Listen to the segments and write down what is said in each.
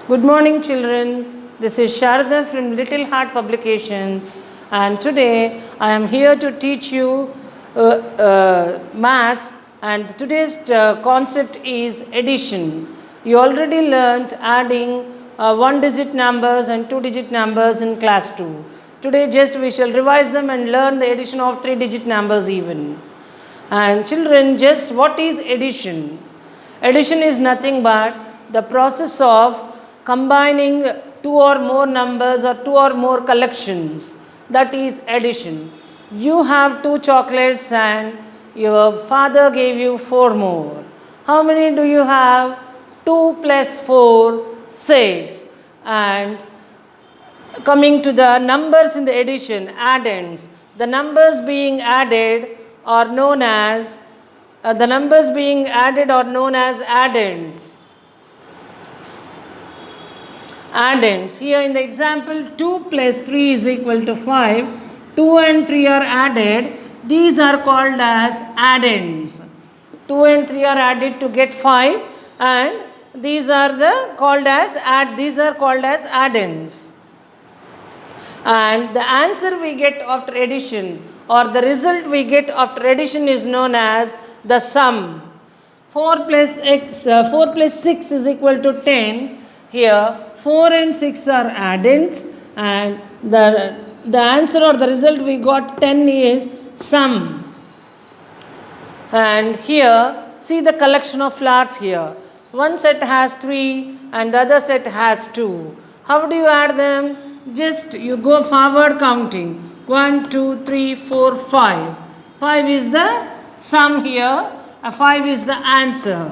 Good morning, children. This is Sharda from Little Heart Publications, and today I am here to teach you maths. And today's concept is addition. You already learnt adding one-digit numbers and two-digit numbers in class 2. Today, just we shall revise them and learn the addition of three-digit numbers even. And children, just what is addition? Addition is nothing but the process of combining two or more numbers or two or more collections. That is addition. You have 2 chocolates and your father gave you 4 more. How many do you have? 2 plus 4, 6. And coming to the numbers in the addition, addends. The numbers being added are known as addends. Addends. Here in the example, 2 plus 3 is equal to 5. 2 and 3 are added. These are called as addends. 2 and 3 are added to get 5, and these are called as addends. And the answer we get after addition, or the result we get after addition, is known as the sum. 4 plus 6 is equal to 10. Here 4 and 6 are addends, and the answer or the result we got 10 is sum. And here see the collection of flowers here. One set has 3 and the other set has 2. How do you add them? Just you go forward counting. 1, 2, 3, 4, 5. 5 is the sum here. 5 is the answer.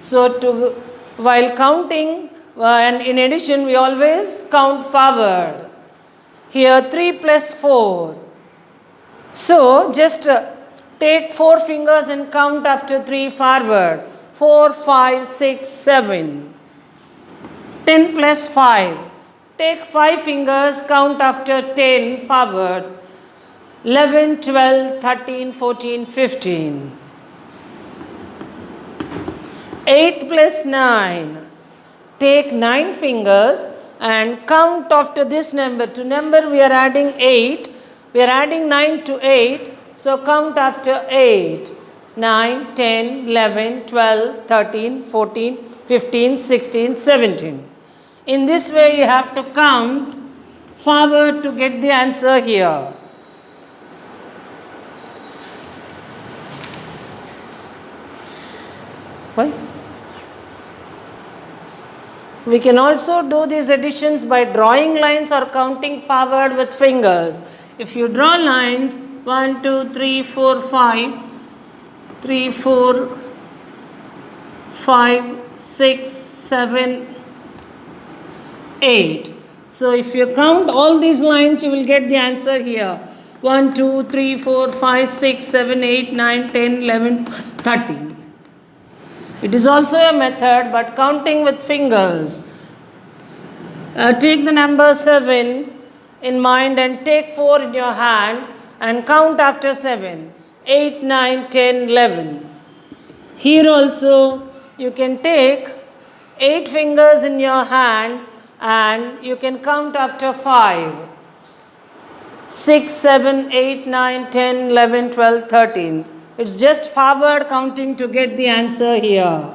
So while counting and in addition, we always count forward. Here 3 plus 4. So just take 4 fingers and count after 3 forward. 4, 5, 6, 7. 10 plus 5. Take 5 fingers, count after 10 forward. 11, 12, 13, 14, 15. 8 plus 9. Take 9 fingers and count after this number. To number we are adding 8. We are adding 9 to 8. So count after 8. 9, 10, 11, 12, 13, 14, 15, 16, 17. In this way you have to count forward to get the answer here. Why? We can also do these additions by drawing lines or counting forward with fingers. If you draw lines 1, 2, 3, 4, 5, 3, 4, 5, 6, 7, 8. So if you count all these lines, you will get the answer here. 1, 2, 3, 4, 5, 6, 7, 8, 9, 10, 11, 13. It is also a method, but counting with fingers. Take the number 7 in mind and take 4 in your hand and count after 7. 8, 9, 10, 11. Here also you can take 8 fingers in your hand and you can count after 5. 6, 7, 8, 9, 10, 11, 12, 13. It's just forward counting to get the answer here.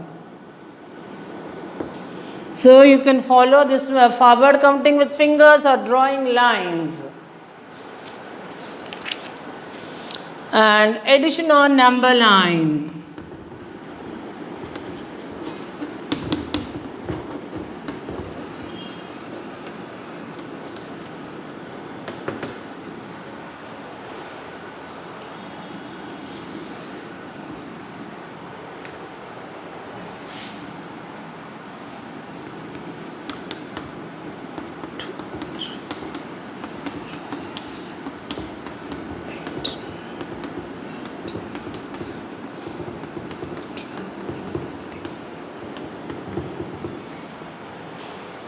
So you can follow this forward counting with fingers or drawing lines. And addition on number line.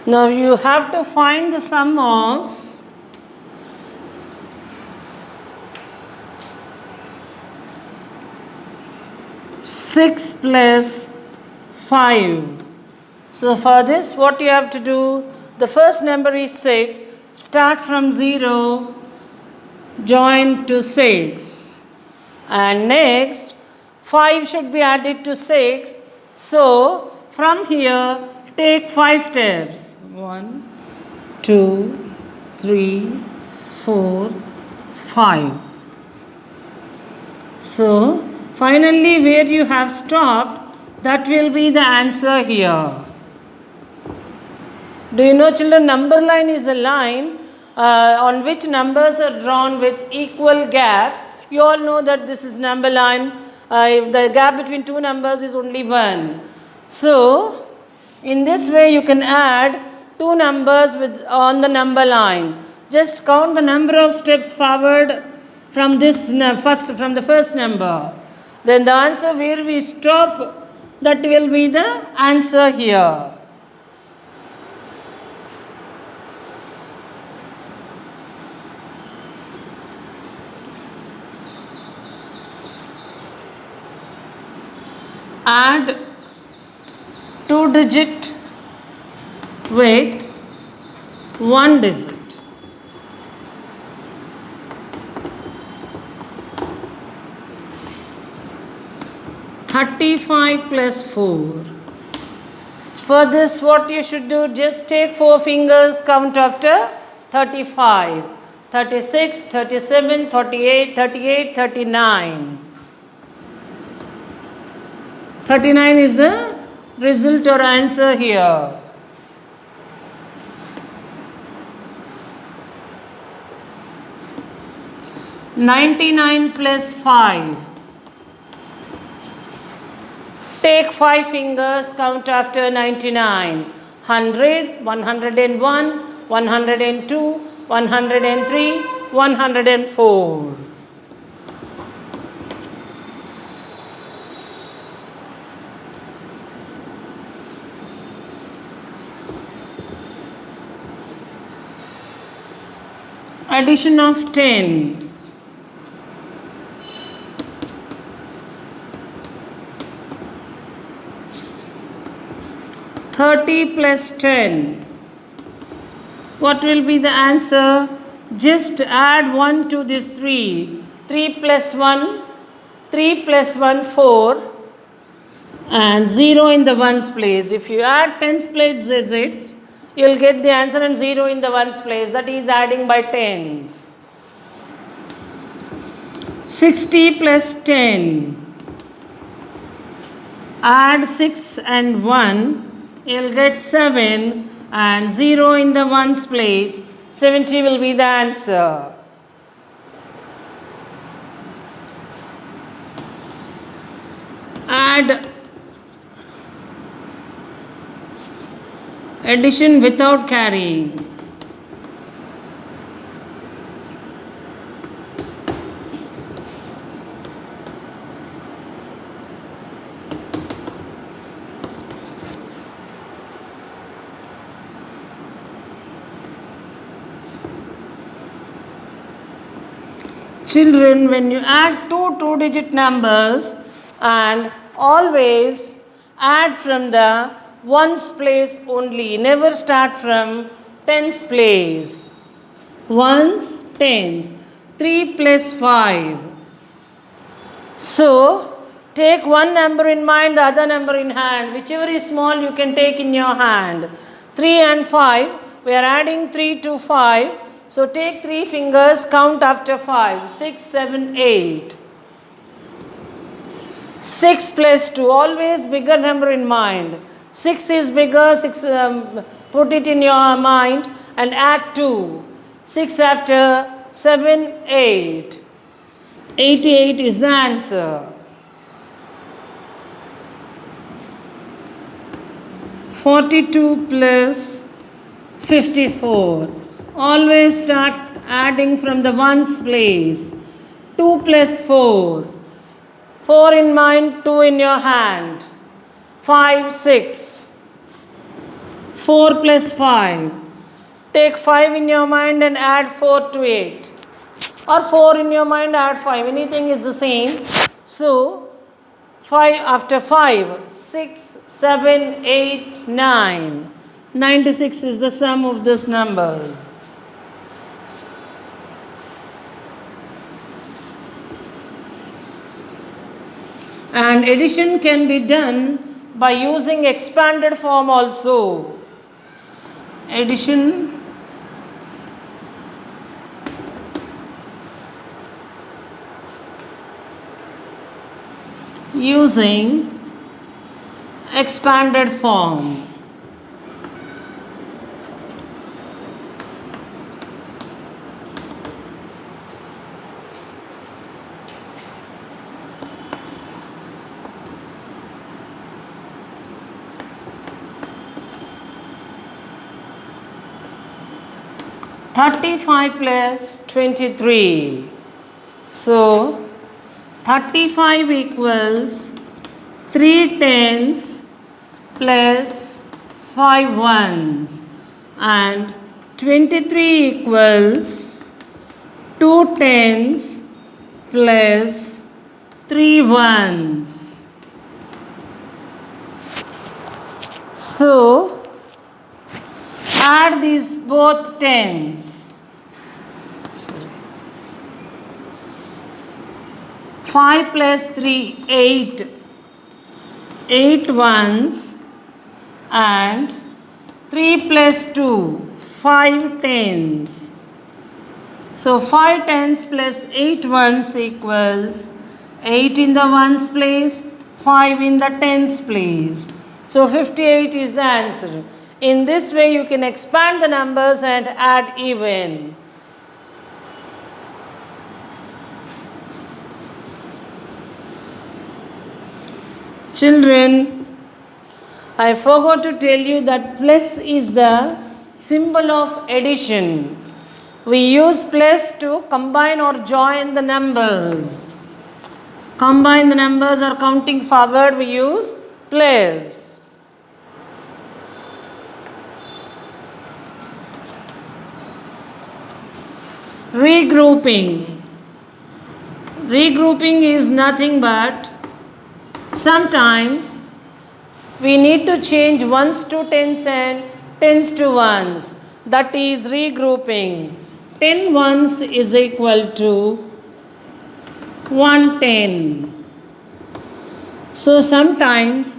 Now you have to find the sum of 6 plus 5. So for this, what you have to do, the first number is 6. Start from 0, join to 6. And next, 5 should be added to 6. So from here, take 5 steps. 1, 2, 3, 4, 5. So finally, where you have stopped, that will be the answer here. Do you know, children, number line is a line on which numbers are drawn with equal gaps. You all know that this is number line. If the gap between two numbers is only 1. So in this way you can add two numbers on the number line. Just count the number of steps forward from from the first number. Then the answer where we stop, that will be the answer here. Add 2-digit with 1 digit. (35 plus 4). For this, what you should do, just take 4 fingers, count after 35, 36, 37, 38, 38, 39. 39 is the result or answer here. (99 plus 5). Take 5 fingers, count after 99. 100, 101, 102, 103, 104. Addition of 10. 30 plus 10. What will be the answer? Just add 1 to this 3. 3 plus 1, 3 plus 1, 4. And 0 in the ones place. If you add tens place digits, you will get the answer and 0 in the ones place. That is adding by tens. 60 plus 10. Add 6 and 1. You will get 7 and 0 in the ones place. 70 will be the answer. Add addition without carrying. Children, when you add two-digit numbers, and always add from the ones place only. Never start from tens place. Ones, tens. 3 plus 5. So, take one number in mind, the other number in hand. Whichever is small, you can take in your hand. 3 and 5. We are adding 3 to 5. So, take 3 fingers, count after 5. 6, 7, 8. 6 plus 2. Always bigger number in mind. 6 is bigger. Put it in your mind and add 2. 6 after 7, 8. 88 is the answer. 42 plus 54. Always start adding from the ones place. 2 plus 4. 4 in mind, 2 in your hand. 5, 6. 4 plus 5. Take 5 in your mind and add 4 to 8. Or 4 in your mind, add 5. Anything is the same. So, 5 after 5. 6, 7, 8, 9. 96 is the sum of these numbers. And addition can be done by using expanded form also. Addition using expanded form. Thirty-five plus 23. So 35 equals 3 tens plus 5 ones, and 23 equals 2 tens plus 3 ones. So add these both tens. 5 plus 3, 8. 8 ones, and 3 plus 2, 5 tens. So 5 tens plus 8 ones equals 8 in the ones place, 5 in the tens place. So 58 is the answer. In this way you can expand the numbers and add even. Children, I forgot to tell you that plus is the symbol of addition. We use plus to combine or join the numbers. Combine the numbers or counting forward, we use plus. Regrouping. Regrouping is nothing but sometimes we need to change ones to tens and tens to ones. That is regrouping. 10 ones is equal to 110. So sometimes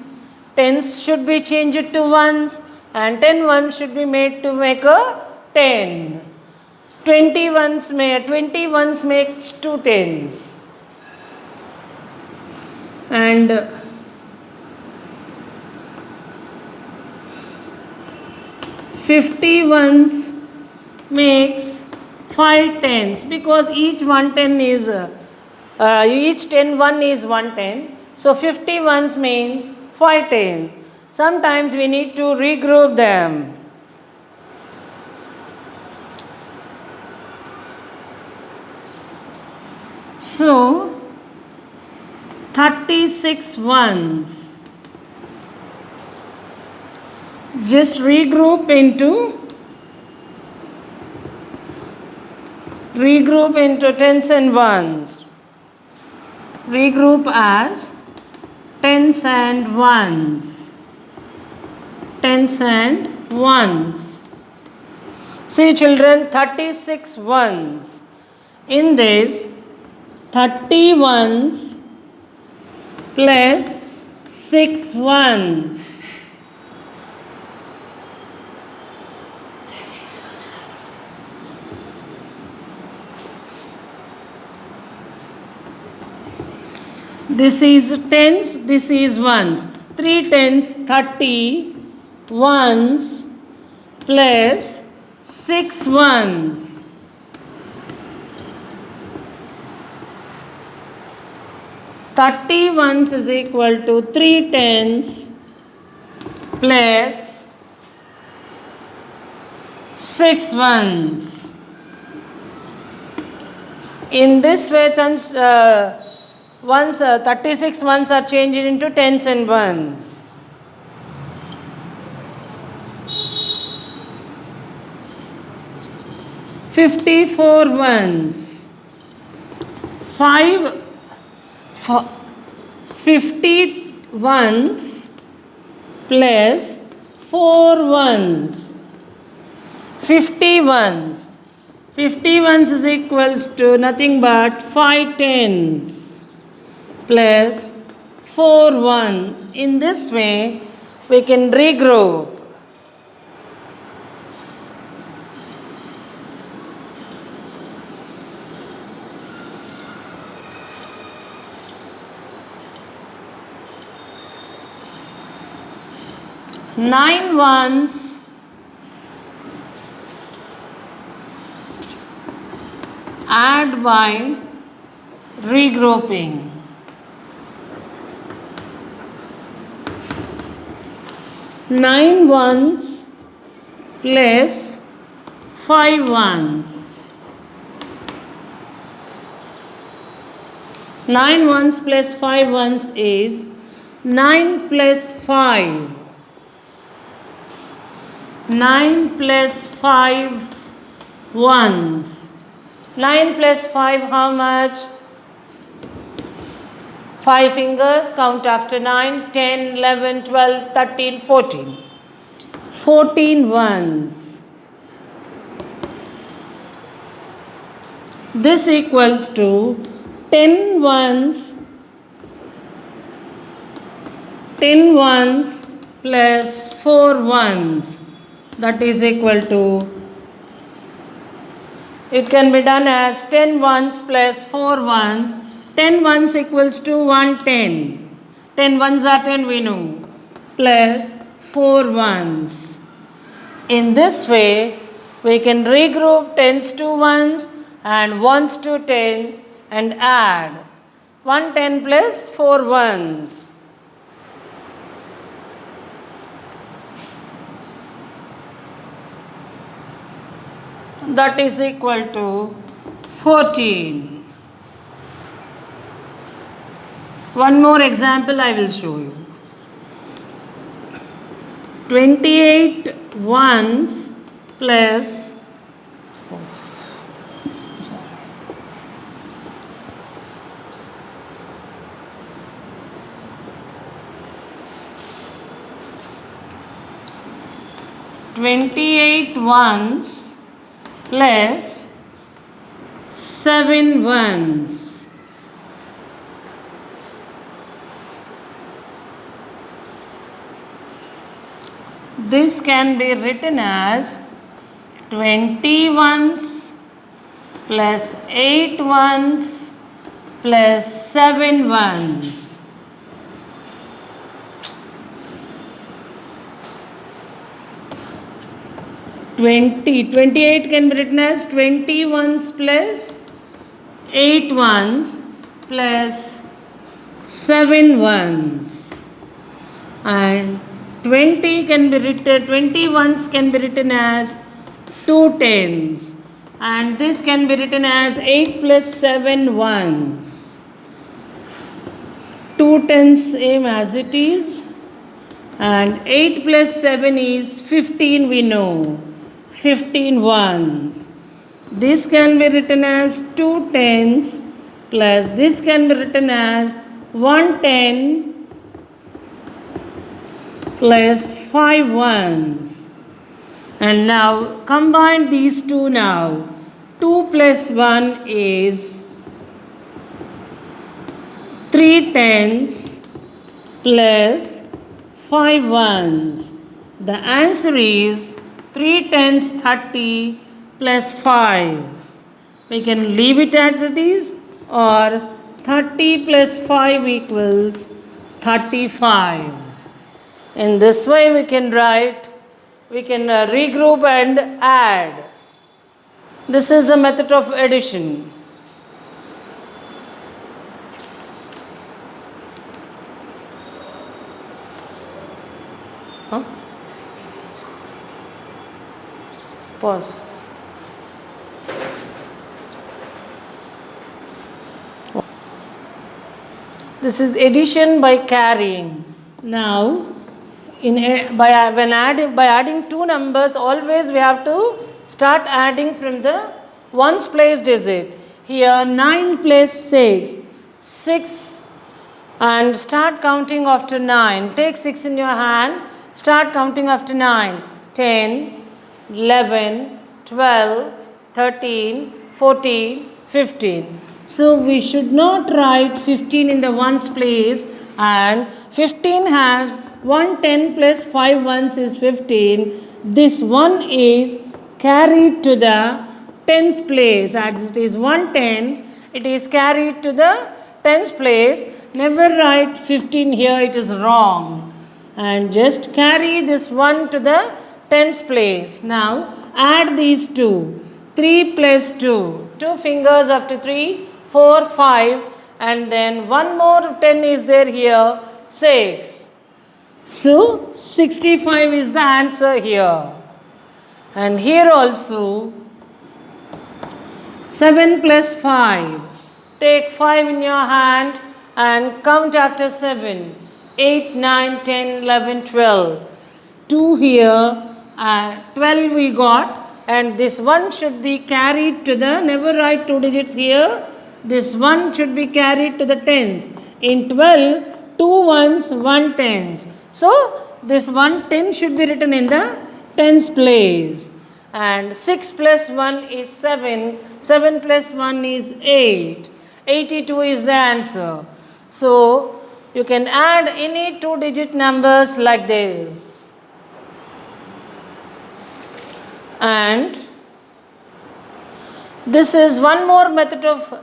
tens should be changed to ones and 10 ones should be made to make a 10. 20 ones make 2 tens. And 50 ones makes 5 tens, because each 110 is each 10 one is 110. So 50 ones means 5 tens. Sometimes we need to regroup them. So 36 ones. Just regroup into tens and ones. Regroup as tens and ones. Tens and ones. See children, 36 ones. In this, 30 ones plus 6 ones. This is tens, this is ones. 3 tens, 30 ones plus 6 ones. Thirty ones is equal to 3 tens plus 6 ones. In this way, since once 36 ones are changed into tens and ones. Fifty-four ones. 50 ones plus 4 ones. 50 ones. 50 ones is equals to nothing but 5 tens plus 4 ones. In this way, we can regroup. Nine ones add by regrouping. Nine ones plus 5 ones. 9 ones plus 5 ones is 9 plus 5. 9 plus 5 ones. 9 plus 5 how much? 5 fingers, count after 9, 10, 11, 12, 13, 14. 14 ones. This equals to 10 ones. 10 ones plus 4 ones. That is equal to, it can be done as 10 ones plus 4 ones. 10 ones equals to 110. 10 ones are 10 we know. Plus 4 ones. In this way, we can regroup tens to ones and ones to tens and add 110 plus 4 ones. That is equal to 14. One more example I will show you. 28 ones plus 28 ones plus 7 ones. This can be written as 20 ones plus 8 ones plus 7 ones. Twenty-eight can be written as 20 ones plus 8 ones plus 7 ones, and 20 can be written, 20 ones can be written as 2 tens, and this can be written as 8 plus 7 ones. 2 tens same as it is, and 8 plus 7 is 15 we know. 15 ones. This can be written as 2 tens plus this can be written as 110 plus 5 ones. And now combine these two now. 2 plus 1 is 3 tens plus 5 ones. The answer is 3 tens 30 plus 5. We can leave it as it is, or 30 plus 5 equals 35. In this way we can write, we can regroup and add. This is a method of addition. Huh? Pause. This is addition by carrying. Now, by adding two numbers, always we have to start adding from the ones place digit. Here 9 plus 6. 6 and start counting after 9. Take 6 in your hand, start counting after 9. 10, 11, 12, 13, 14, 15. So we should not write 15 in the ones place, and 15 has 110 plus 5 ones is 15. This 1 is carried to the tens place, as it is 110, it is carried to the tens place. Never write 15 here, it is wrong. And just carry this 1 to the tens place. Now add these two. 3 plus 2. 2 fingers after 3, 4, 5. And then one more 10 is there here, 6. So 65 is the answer here. And here also 7 plus 5. Take 5 in your hand and count after 7. 8, 9, 10, 11, 12. 2 here, 12 we got. And this 1 should be carried to the, never write 2 digits here. This 1 should be carried to the tens. In 12, 2 ones, 1 tens. So this 1 10 should be written in the tens place. And 6 plus 1 is 7. 7 plus 1 is 8. 82 is the answer. So you can add any 2 digit numbers like this. And this is one more method of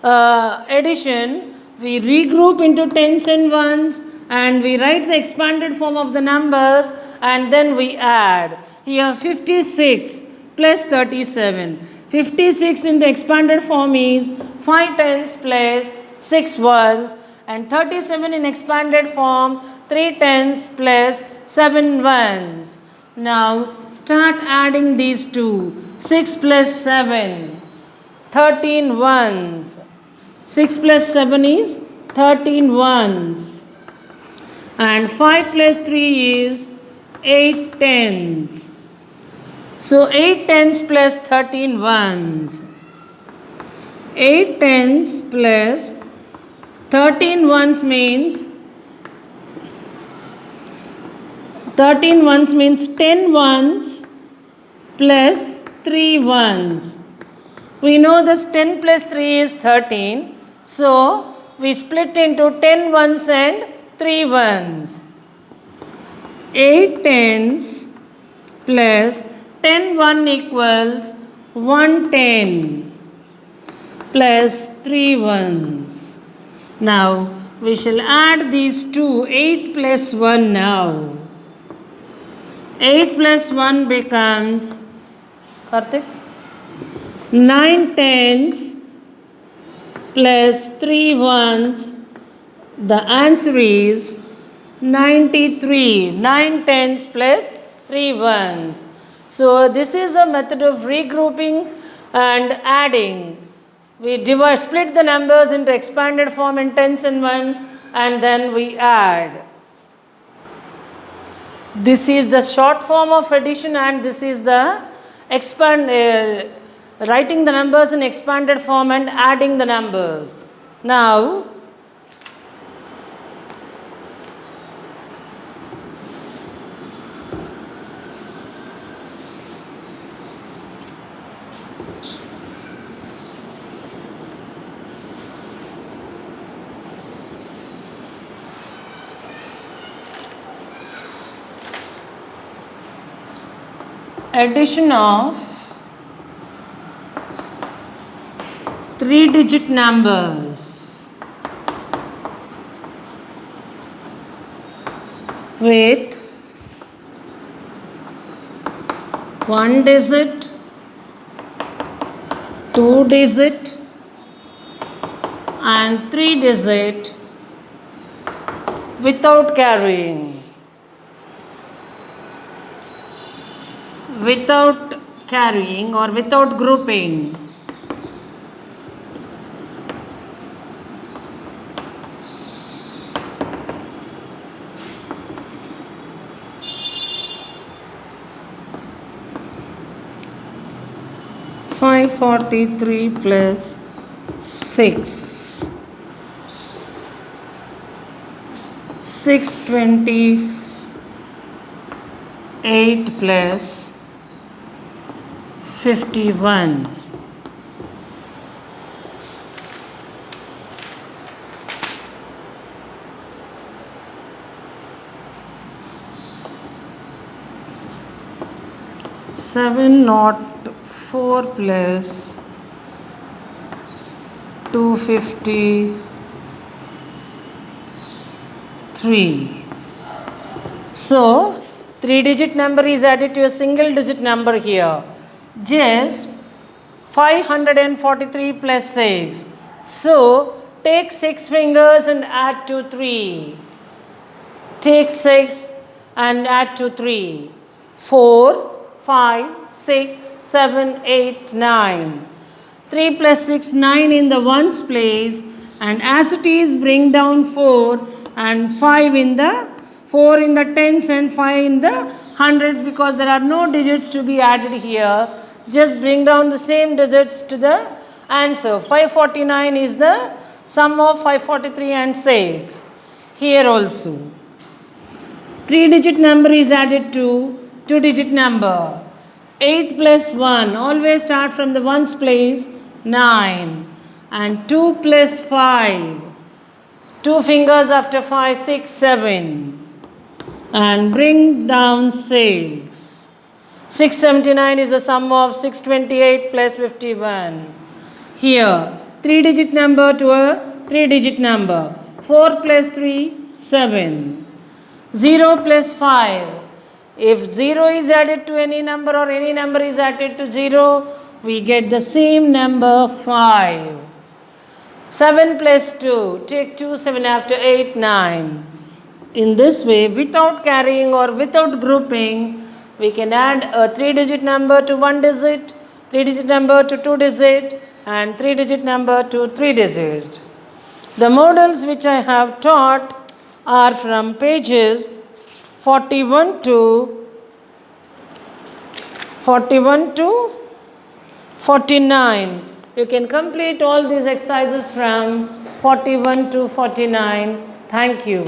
addition. We regroup into tens and ones, and we write the expanded form of the numbers, and then we add. Here 56 plus 37. 56 in the expanded form is 5 tens plus 6 ones, and 37 in expanded form 3 tens plus 7 ones. Now start adding these two. 6 plus 7, 13 ones. 6 plus 7 is 13 ones. And 5 plus 3 is 8 tens. So 8 tens plus 13 ones. 8 tens plus 13 ones means 13 ones means 10 ones plus 3 ones. We know this 10 plus 3 is 13. So we split into 10 ones and 3 ones. 8 tens plus 10 1 equals 110 plus 3 ones. Now we shall add these two. 8 plus 1 now. 8 plus 1 becomes, Karthik, 9 tens plus 3 ones. The answer is 93. 9 tens plus 3 ones. So this is a method of regrouping and adding. We split the numbers into expanded form in tens and ones, and then we add. This is the short form of addition, and this is the writing the numbers in expanded form and adding the numbers. Now addition of 3-digit numbers with 1 digit, 2 digit and 3 digit without carrying. Without carrying or without grouping. $543 plus 6. 628 plus 51. Seven not 4 plus 253. So 3-digit number is added to a single digit number here. Just 543 plus 6. So take 6 fingers and add to 3. Take 6 and add to 3. 4, 5, 6, 7, 8, 9. 3 plus 6, 9 in the ones place, and as it is bring down 4 and 5 in the 4 in the tens and 5 in the hundreds, because there are no digits to be added here. Just bring down the same digits to the answer. 549 is the sum of 543 and 6. Here also 3-digit number is added to 2-digit number. 8 plus 1, always start from the ones place, 9. And 2 plus 5, 2 fingers after 5, 6, 7. And bring down 6. 679 is the sum of 628 plus 51. Here 3-digit number to a 3-digit number. 4 plus 3, 7. 0 plus 5. If 0 is added to any number or any number is added to 0, we get the same number 5. 7 plus 2. Take 2, 7 after 8, 9. In this way, without carrying or without grouping, we can add a 3-digit number to 1 digit, 3-digit number to 2 digit, and 3-digit number to 3 digit. The models which I have taught are from pages 41 to 49. You can complete all these exercises from 41 to 49. Thank you.